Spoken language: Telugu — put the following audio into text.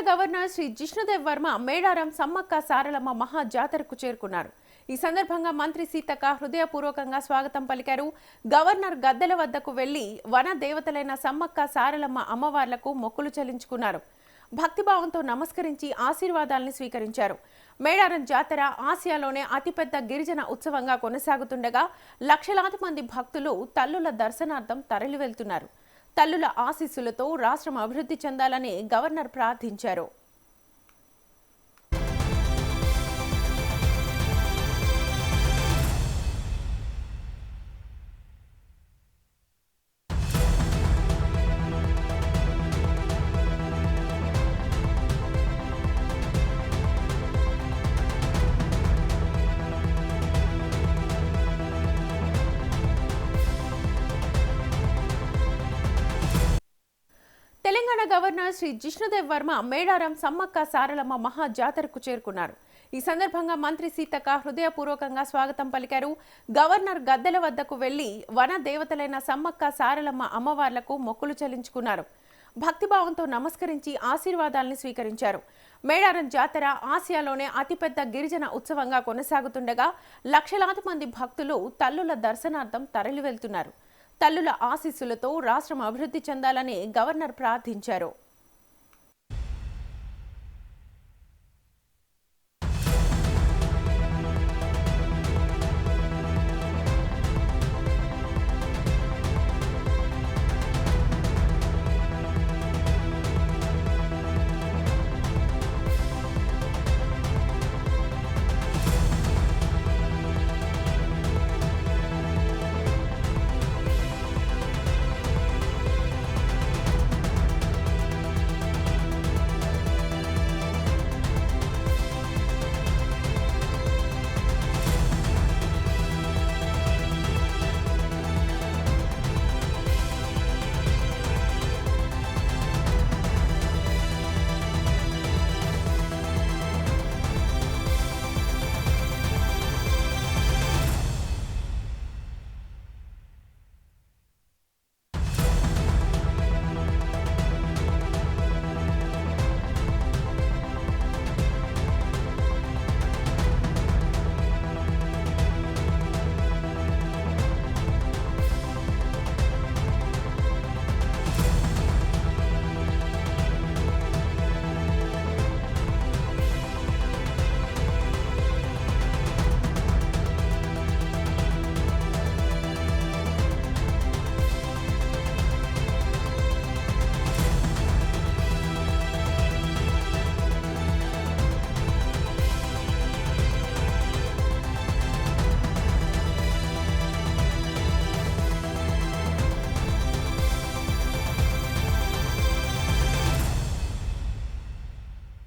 గవర్నర్ శ్రీ జిష్ణుదేవ్ వర్మ మేడారం సమ్మక్క సారలమ్మ మహా జాతరకు చేరుకున్నారు. ఈ సందర్భంగా మంత్రి సీతక్క హృదయపూర్వకంగా స్వాగతం పలికారు. గవర్నర్ గద్దెల వద్దకు వెళ్లి వన దేవతలైన సమ్మక్క సారలమ్మ అమ్మవార్లకు మొక్కులు చెల్లించుకున్నారు. భక్తిభావంతో నమస్కరించి ఆశీర్వాదాలను స్వీకరించారు. మేడారం జాతర ఆసియాలోనే అతిపెద్ద గిరిజన ఉత్సవంగా కొనసాగుతుండగా లక్షలాది మంది భక్తులు తల్లుల దర్శనార్థం తరలి వెళ్తున్నారు. తల్లుల ఆశీస్సులతో రాష్ట్రం అభివృద్ధి చెందాలని గవర్నర్ ప్రార్థించారు. తెలంగాణ గవర్నర్ శ్రీ జిష్ణుదేవ్ వర్మ మేడారం సమ్మక్క సారలమ్మ మహా జాతరకు చేరుకున్నారు. ఈ సందర్భంగా మంత్రి సీతక్క హృదయపూర్వకంగా స్వాగతం పలికారు. గవర్నర్ గద్దెల వద్దకు వెళ్లి వన దేవతలైన సమ్మక్క సారలమ్మ అమ్మవార్లకు మొక్కులు చెల్లించుకున్నారు. భక్తిభావంతో నమస్కరించి ఆశీర్వాదాలను స్వీకరించారు. మేడారం జాతర ఆసియాలోనే అతిపెద్ద గిరిజన ఉత్సవంగా కొనసాగుతుండగా లక్షలాది మంది భక్తులు తల్లుల దర్శనార్థం తరలి వెళ్తున్నారు. తల్లుల ఆశీస్సులతో రాష్ట్రం అభివృద్ధి చెందాలని గవర్నర్ ప్రార్థించారు.